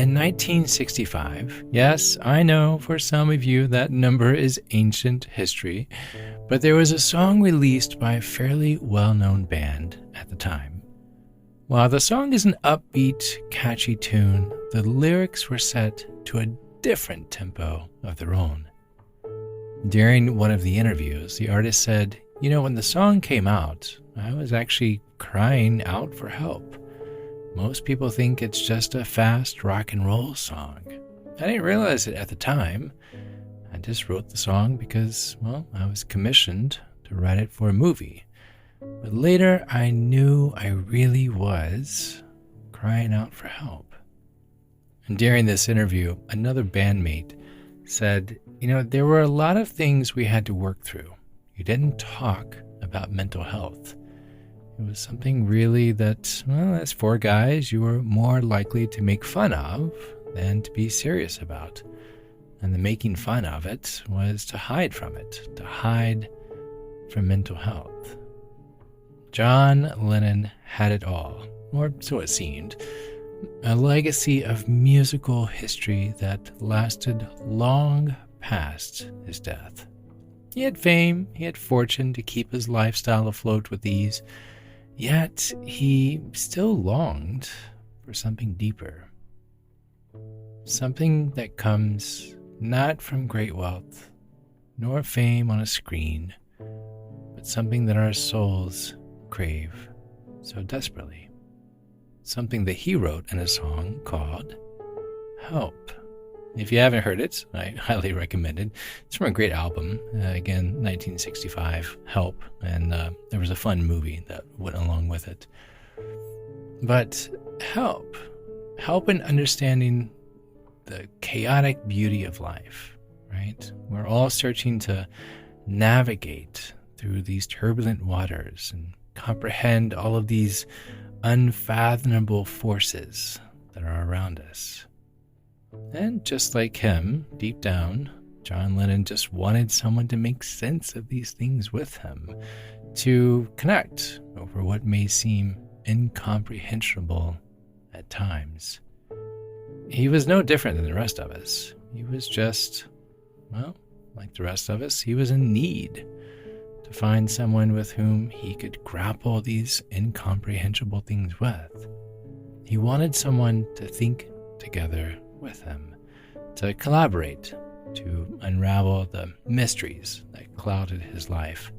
In 1965, yes, I know for some of you that number is ancient history, but there was a song released by a fairly well-known band at the time. While the song is an upbeat, catchy tune, the lyrics were set to a different tempo of their own. During one of the interviews, the artist said, when the song came out, I was actually crying out for help. Most people think it's just a fast rock and roll song. I didn't realize it at the time. I just wrote the song because, I was commissioned to write it for a movie. But later I knew I really was crying out for help. And during this interview, another bandmate said, there were a lot of things we had to work through. You didn't talk about mental health. It was something really that, as four guys, you were more likely to make fun of than to be serious about. And the making fun of it was to hide from it, to hide from mental health. John Lennon had it all, or so it seemed. A legacy of musical history that lasted long past his death. He had fame, he had fortune to keep his lifestyle afloat with ease, yet he still longed for something deeper. Something that comes not from great wealth, nor fame on a screen, but something that our souls crave so desperately. Something that he wrote in a song called Help. If you haven't heard it, I highly recommend it. It's from a great album, again, 1965, Help, and there was a fun movie that went along with it. But help in understanding the chaotic beauty of life, right? We're all searching to navigate through these turbulent waters and comprehend all of these unfathomable forces that are around us. And just like him, deep down, John Lennon just wanted someone to make sense of these things with him, to connect over what may seem incomprehensible at times. He was no different than the rest of us. He was just, like the rest of us, he was in need to find someone with whom he could grapple these incomprehensible things with. He wanted someone to think together with him, to collaborate, to unravel the mysteries that clouded his life.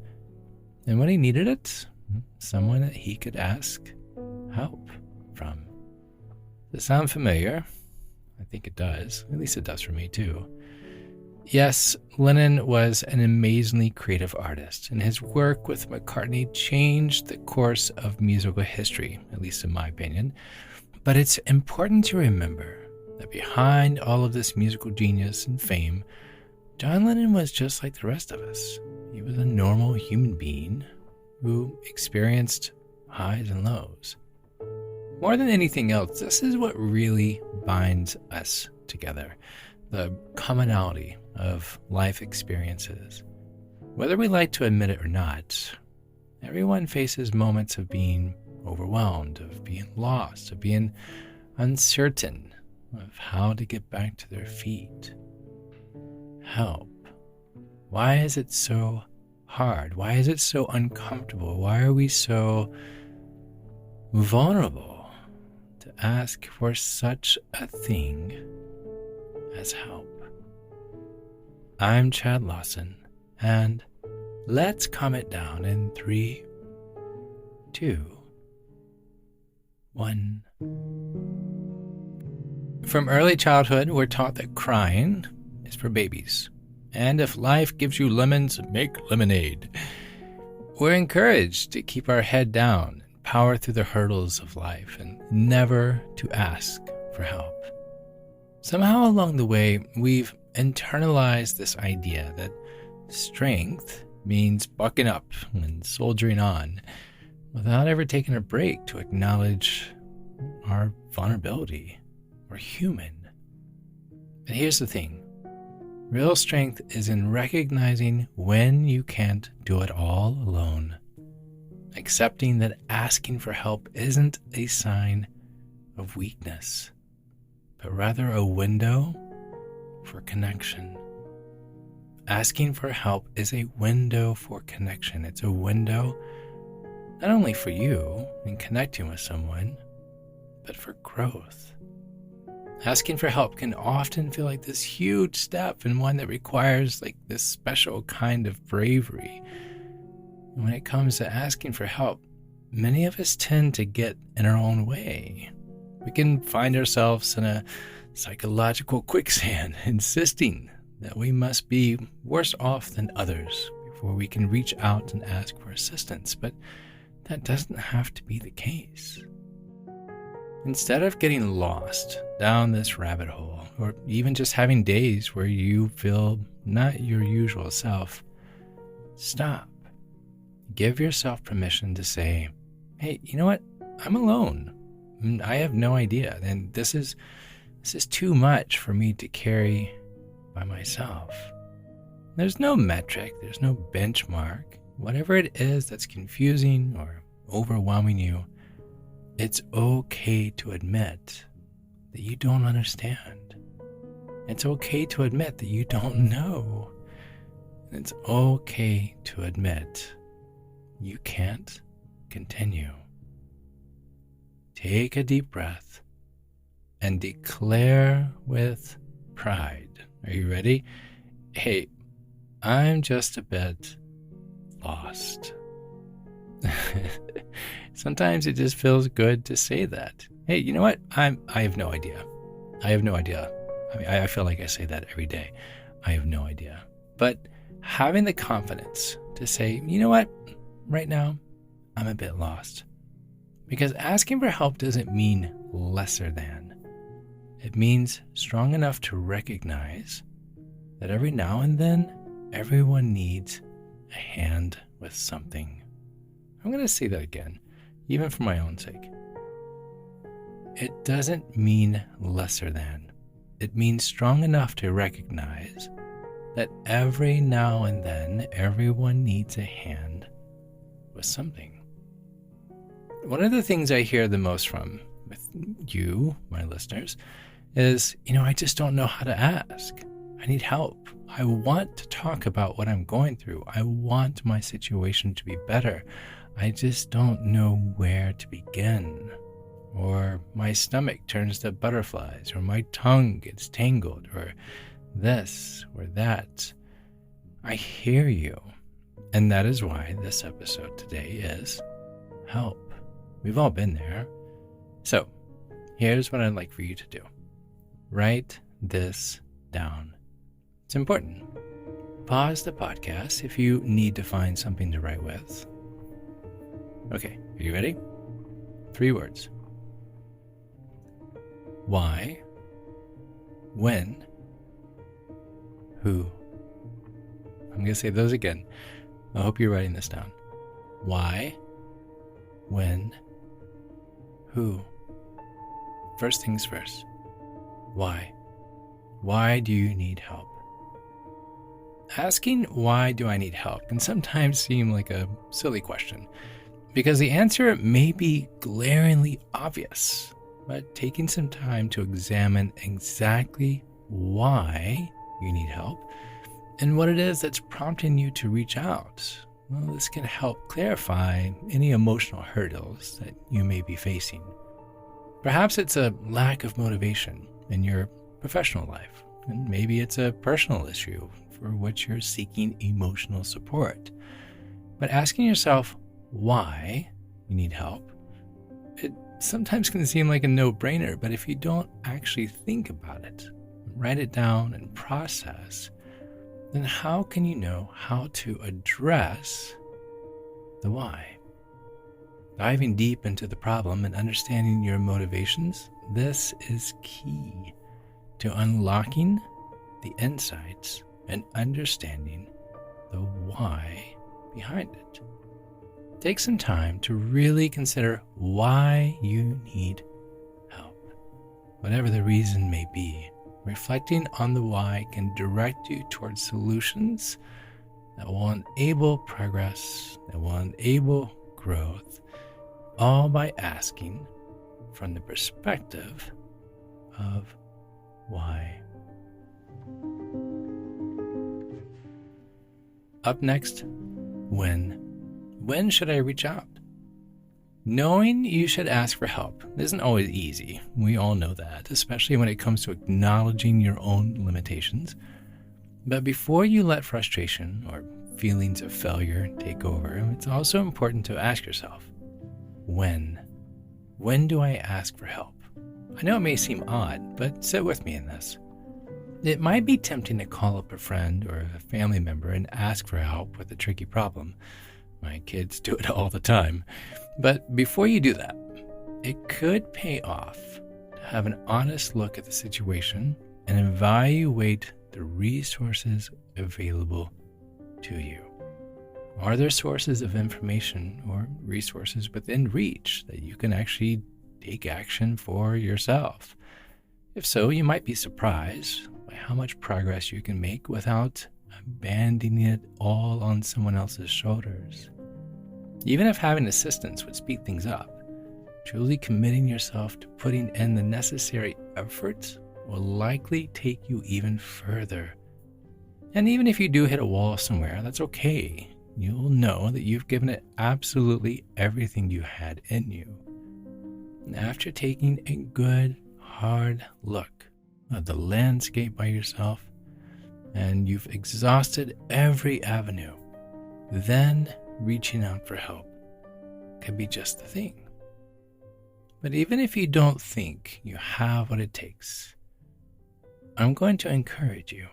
And when he needed it, someone that he could ask help from. Does it sound familiar? I think it does. At least it does for me too. Yes, Lennon was an amazingly creative artist, and his work with McCartney changed the course of musical history, at least in my opinion. But it's important to remember that behind all of this musical genius and fame, John Lennon was just like the rest of us. He was a normal human being who experienced highs and lows. More than anything else, this is what really binds us together, the commonality of life experiences. Whether we like to admit it or not, everyone faces moments of being overwhelmed, of being lost, of being uncertain of how to get back to their feet. Help. Why is it so hard? Why is it so uncomfortable? Why are we so vulnerable to ask for such a thing as help? I'm Chad Lawson, and let's calm it down in 3, 2, 1. From early childhood, we're taught that crying is for babies. And if life gives you lemons, make lemonade. We're encouraged to keep our head down, power through the hurdles of life, and never to ask for help. Somehow along the way, we've internalized this idea that strength means bucking up and soldiering on, without ever taking a break to acknowledge our vulnerability. We're human. But here's the thing. Real strength is in recognizing when you can't do it all alone. Accepting that asking for help isn't a sign of weakness, but but rather a window for connection. Asking for help is a window for connection. It's a window not only for you in connecting with someone, but for growth. Asking for help can often feel like this huge step and one that requires like this special kind of bravery. And when it comes to asking for help, many of us tend to get in our own way. We can find ourselves in a psychological quicksand, insisting that we must be worse off than others before we can reach out and ask for assistance. But that doesn't have to be the case. Instead of getting lost down this rabbit hole, or even just having days where you feel not your usual self, stop. Give yourself permission to say, hey, you know what? I'm alone. I have no idea. And this is too much for me to carry by myself. There's no metric. There's no benchmark. Whatever it is that's confusing or overwhelming you, it's okay to admit that you don't understand. It's okay to admit that you don't know. It's okay to admit you can't continue. Take a deep breath and declare with pride. Are you ready? Hey, I'm just a bit lost. Sometimes it just feels good to say that. Hey, you know what? I have no idea. I have no idea. I mean, I feel like I say that every day. I have no idea. But having the confidence to say, you know what? Right now, I'm a bit lost. Because asking for help doesn't mean lesser than. It means strong enough to recognize that every now and then, everyone needs a hand with something. I'm going to say that again, even for my own sake. It doesn't mean lesser than. It means strong enough to recognize that every now and then, everyone needs a hand with something. One of the things I hear the most from with you, my listeners, is, I just don't know how to ask. I need help. I want to talk about what I'm going through. I want my situation to be better. I just don't know where to begin. Or my stomach turns to butterflies, or my tongue gets tangled, or this or that. I hear you. And that is why this episode today is help. We've all been there. So, here's what I'd like for you to do. Write this down. It's important. Pause the podcast if you need to find something to write with. Okay, are you ready? 3 words. Why, when, who. I'm going to say those again. I hope you're writing this down. Why, when, who. First things first. Why? Why do you need help? Asking why do I need help can sometimes seem like a silly question, because the answer may be glaringly obvious, but taking some time to examine exactly why you need help and what it is that's prompting you to reach out, well, this can help clarify any emotional hurdles that you may be facing. Perhaps it's a lack of motivation in your professional life, and maybe it's a personal issue for which you're seeking emotional support. But asking yourself why you need help, it sometimes can seem like a no-brainer, but if you don't actually think about it, write it down and process, then how can you know how to address the why? Diving deep into the problem and understanding your motivations, this is key to unlocking the insights and understanding the why behind it. Take some time to really consider why you need help. Whatever the reason may be, reflecting on the why can direct you towards solutions that will enable progress, that will enable growth, all by asking from the perspective of why. Up next, when. When should I reach out? Knowing you should ask for help isn't always easy. We all know that, especially when it comes to acknowledging your own limitations. But before you let frustration or feelings of failure take over, it's also important to ask yourself, when? When do I ask for help? I know it may seem odd, but sit with me in this. It might be tempting to call up a friend or a family member and ask for help with a tricky problem. My kids do it all the time. But before you do that, it could pay off to have an honest look at the situation and evaluate the resources available to you. Are there sources of information or resources within reach that you can actually take action for yourself? If so, you might be surprised by how much progress you can make without abandoning it all on someone else's shoulders. Even if having assistance would speed things up, truly committing yourself to putting in the necessary effort will likely take you even further. And even if you do hit a wall somewhere, that's okay. You'll know that you've given it absolutely everything you had in you. And after taking a good, hard look at the landscape by yourself, and you've exhausted every avenue, then reaching out for help can be just the thing. But even if you don't think you have what it takes, I'm going to encourage you,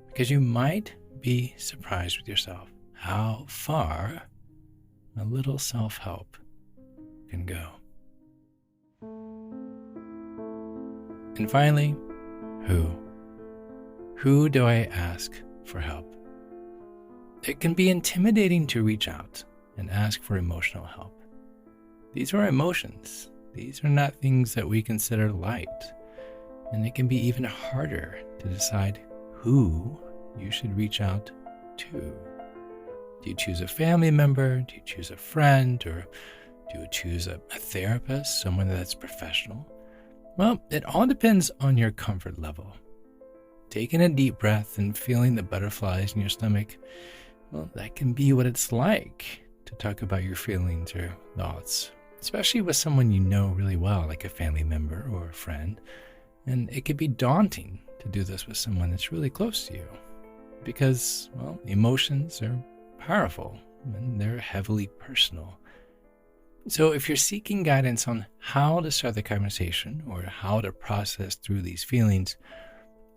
because you might be surprised with yourself how far a little self-help can go. And finally, who? Who do I ask for help? It can be intimidating to reach out and ask for emotional help. These are emotions. These are not things that we consider light. And it can be even harder to decide who you should reach out to. Do you choose a family member? Do you choose a friend? Or do you choose a therapist, someone that's professional? Well, it all depends on your comfort level. Taking a deep breath and feeling the butterflies in your stomach, well, that can be what it's like to talk about your feelings or thoughts, especially with someone you know really well, like a family member or a friend. And it can be daunting to do this with someone that's really close to you because, well, emotions are powerful and they're heavily personal. So if you're seeking guidance on how to start the conversation or how to process through these feelings,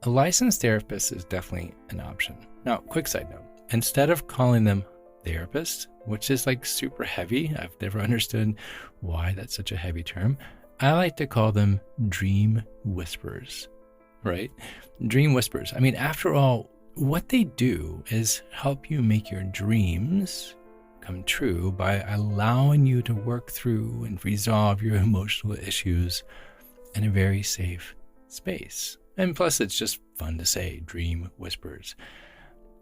a licensed therapist is definitely an option. Now, quick side note, instead of calling them therapists, which is like super heavy, I've never understood why that's such a heavy term, I like to call them dream whisperers, right? Dream whisperers. I mean, after all, what they do is help you make your dreams come true by allowing you to work through and resolve your emotional issues in a very safe space. And plus, it's just fun to say, dream whispers.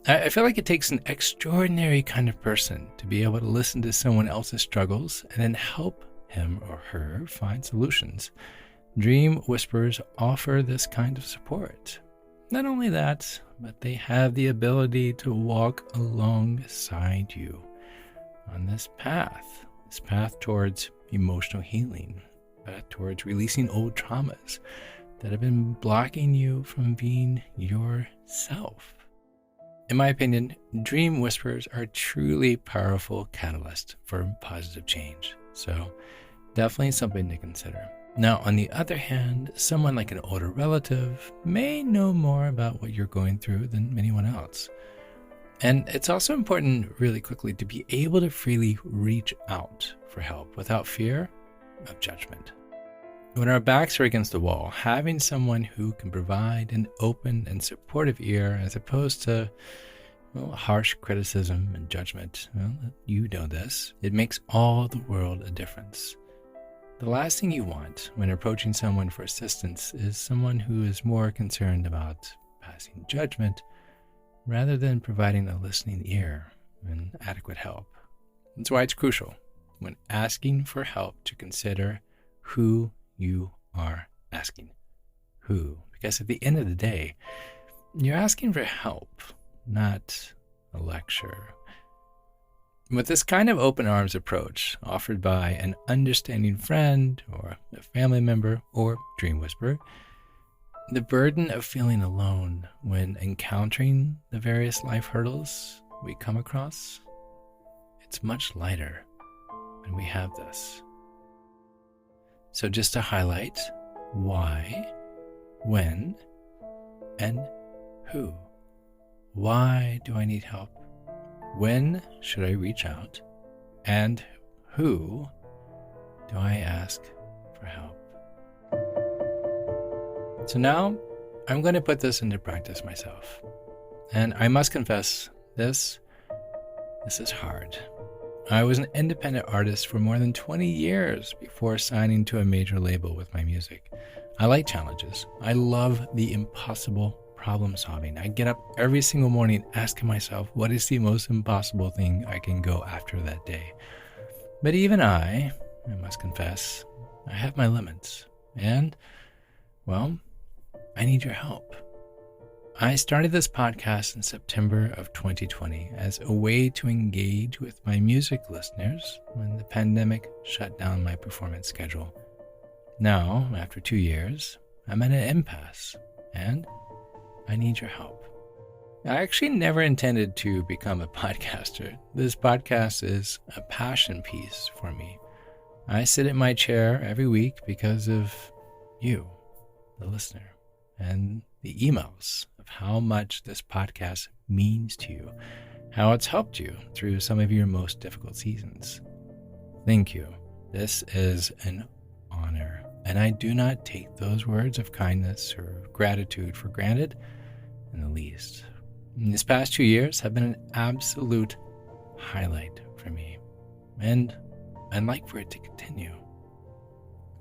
I feel like it takes an extraordinary kind of person to be able to listen to someone else's struggles and then help him or her find solutions. Dream whisperers offer this kind of support. Not only that, but they have the ability to walk alongside you on this path towards emotional healing, towards releasing old traumas that have been blocking you from being yourself. In my opinion, dream whisperers are truly powerful catalysts for positive change. So definitely something to consider. Now, on the other hand, someone like an older relative may know more about what you're going through than anyone else. And it's also important, really quickly, to be able to freely reach out for help without fear of judgment. When our backs are against the wall, having someone who can provide an open and supportive ear as opposed to harsh criticism and judgment, you know this, it makes all the world a difference. The last thing you want when approaching someone for assistance is someone who is more concerned about passing judgment rather than providing a listening ear and adequate help. That's why it's crucial when asking for help to consider who you are asking. Who? Because at the end of the day, you're asking for help, not a lecture. With this kind of open arms approach offered by an understanding friend or a family member or dream whisperer, the burden of feeling alone when encountering the various life hurdles we come across, it's much lighter when we have this. So just to highlight why, when, and who. Why do I need help? When should I reach out? And who do I ask for help? So now I'm going to put this into practice myself. And I must confess, this is hard. I was an independent artist for more than 20 years before signing to a major label with my music. I like challenges. I love the impossible problem solving. I get up every single morning asking myself, what is the most impossible thing I can go after that day? But even I must confess, I have my limits. And, well, I need your help. I started this podcast in September of 2020 as a way to engage with my music listeners when the pandemic shut down my performance schedule. Now, after 2 years, I'm at an impasse, and I need your help. I actually never intended to become a podcaster. This podcast is a passion piece for me. I sit in my chair every week because of you, the listener, and the emails of how much this podcast means to you, how it's helped you through some of your most difficult seasons. Thank you. This is an honor, and I do not take those words of kindness or gratitude for granted in the least. And these past 2 years have been an absolute highlight for me, and I'd like for it to continue.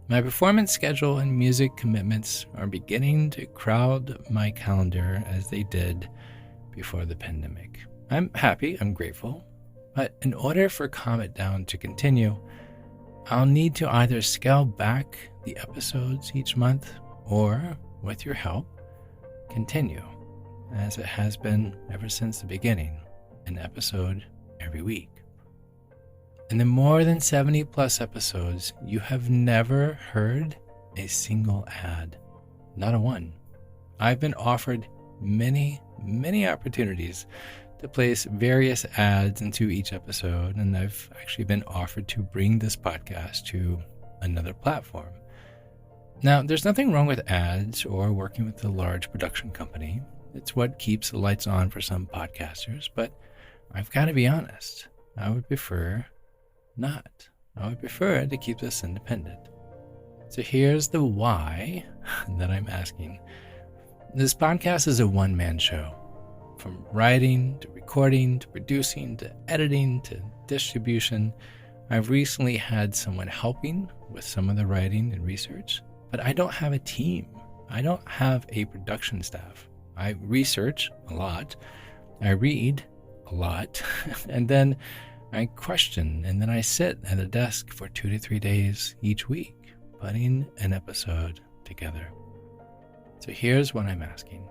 My performance schedule and music commitments are beginning to crowd my calendar as they did before the pandemic. I'm happy, I'm grateful, but in order for Calm Down to continue, I'll need to either scale back the episodes each month or, with your help, continue, as it has been ever since the beginning, an episode every week. In the more than 70 plus episodes, you have never heard a single ad. Not a one. I've been offered many opportunities to place various ads into each episode, and I've actually been offered to bring this podcast to another platform. Now, there's nothing wrong with ads or working with a large production company. It's what keeps the lights on for some podcasters, but I've got to be honest, I would prefer not. I would prefer to keep this independent. So here's the why that I'm asking. This podcast is a one-man show. From writing to recording to producing to editing to distribution, I've recently had someone helping with some of the writing and research, but I don't have a team. I don't have a production staff. I research a lot, I read a lot, and then I question, and then I sit at a desk for 2 to 3 days each week, putting an episode together. So here's what I'm asking.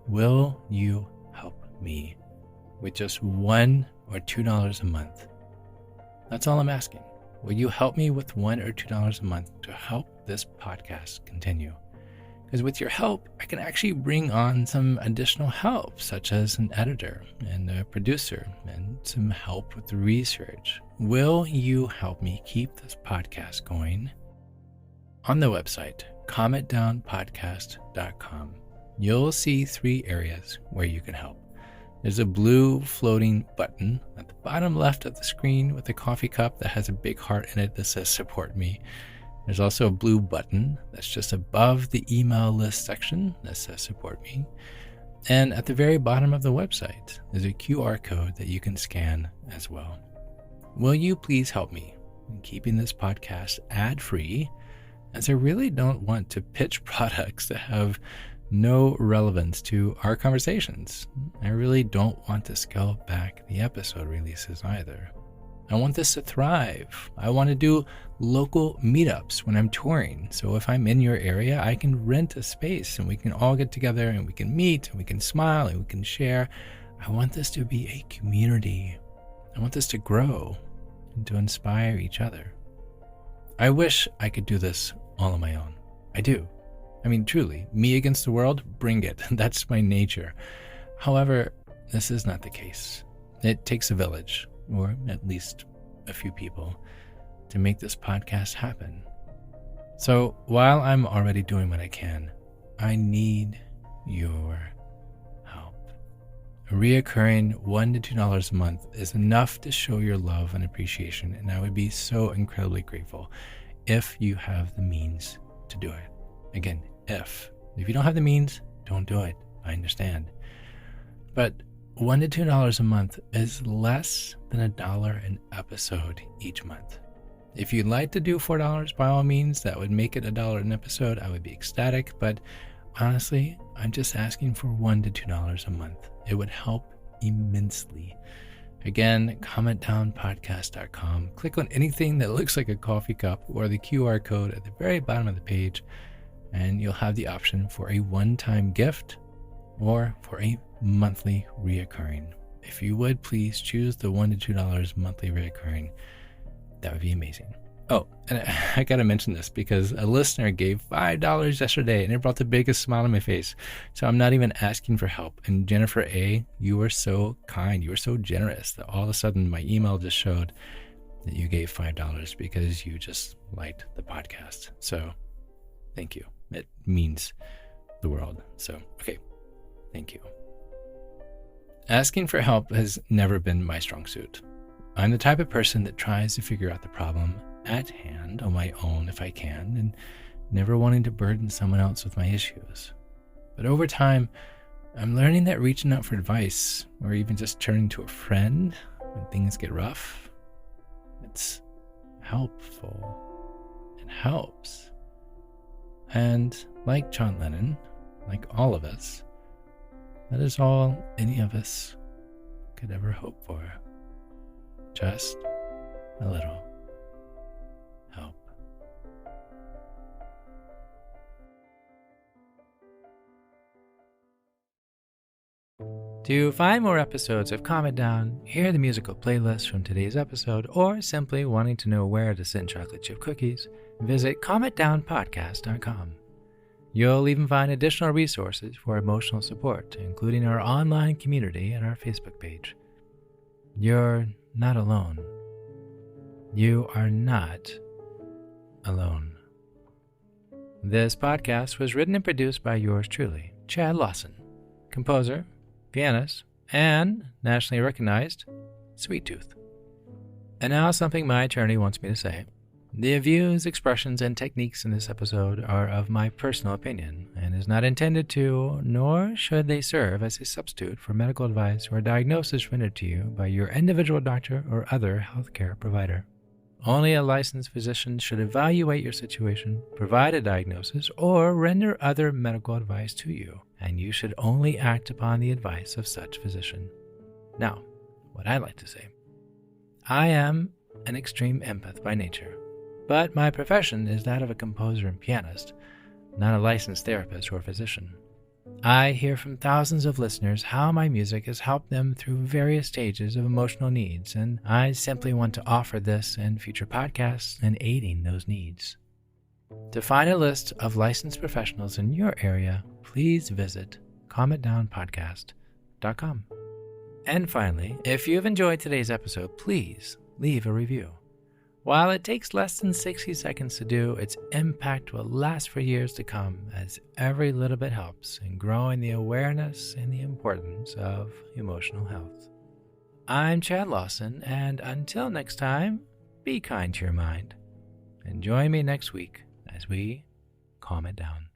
Will you help me with just $1 or $2 a month? That's all I'm asking. Will you help me with $1 or $2 a month to help this podcast continue? Because with your help, I can actually bring on some additional help, such as an editor and a producer and some help with the research. Will you help me keep this podcast going? On the website, calmitdownpodcast.com, you'll see 3 areas where you can help. There's a blue floating button at the bottom left of the screen with a coffee cup that has a big heart in it that says support me. There's also a blue button that's just above the email list section that says support me. And at the very bottom of the website, there's a QR code that you can scan as well. Will you please help me in keeping this podcast ad-free, as I really don't want to pitch products that have no relevance to our conversations. I really don't want to scale back the episode releases either. I want this to thrive. I want to do local meetups when I'm touring. So if I'm in your area, I can rent a space and we can all get together and we can meet and we can smile and we can share. I want this to be a community. I want this to grow and to inspire each other. I wish I could do this all on my own. I do. I mean, truly, me against the world, bring it. That's my nature. However, this is not the case. It takes a village, or at least a few people, to make this podcast happen. So while I'm already doing what I can, I need your help. A reoccurring $1 to $2 a month is enough to show your love and appreciation, and I would be so incredibly grateful if you have the means to do it. Again, if you don't have the means, don't do it. I understand. But $1 to $2 a month is less than $1 an episode each month. If you'd like to do $4, by all means, that would make it $1 an episode. I would be ecstatic, but honestly, I'm just asking for $1 to $2 a month. It would help immensely. Again, commentdownpodcast.com. Click on anything that looks like a coffee cup or the QR code at the very bottom of the page, and you'll have the option for a one-time gift or for a monthly reoccurring. If you would please choose the $1 to $2 monthly reoccurring, that would be amazing. Oh, and I gotta mention this because a listener gave $5 yesterday and it brought the biggest smile on my face. So I'm not even asking for help. And Jennifer A., you were so kind. You were so generous that all of a sudden my email just showed that you gave $5 because you just liked the podcast. So thank you. It means the world. So, okay. Thank you. Asking for help has never been my strong suit. I'm the type of person that tries to figure out the problem at hand on my own if I can, and never wanting to burden someone else with my issues. But over time, I'm learning that reaching out for advice, or even just turning to a friend when things get rough, it's helpful. It helps. And like John Lennon, like all of us, that is all any of us could ever hope for. Just a little help. To find more episodes of Calm It Down, hear the musical playlist from today's episode, or simply wanting to know where to send chocolate chip cookies, visit calmitdownpodcast.com. You'll even find additional resources for emotional support, including our online community and our Facebook page. You're not alone. You are not alone. This podcast was written and produced by yours truly, Chad Lawson, composer, pianist, and nationally recognized Sweet Tooth. And now something my attorney wants me to say. The views, expressions, and techniques in this episode are of my personal opinion and is not intended to, nor should they serve as a substitute for medical advice or diagnosis rendered to you by your individual doctor or other healthcare provider. Only a licensed physician should evaluate your situation, provide a diagnosis, or render other medical advice to you, and you should only act upon the advice of such physician. Now, what I like to say. I am an extreme empath by nature. But my profession is that of a composer and pianist, not a licensed therapist or physician. I hear from thousands of listeners how my music has helped them through various stages of emotional needs, and I simply want to offer this and future podcasts in aiding those needs. To find a list of licensed professionals in your area, please visit calmitdownpodcast.com. And finally, if you've enjoyed today's episode, please leave a review. While it takes less than 60 seconds to do, its impact will last for years to come, as every little bit helps in growing the awareness and the importance of emotional health. I'm Chad Lawson, and until next time, be kind to your mind. And join me next week as we calm it down.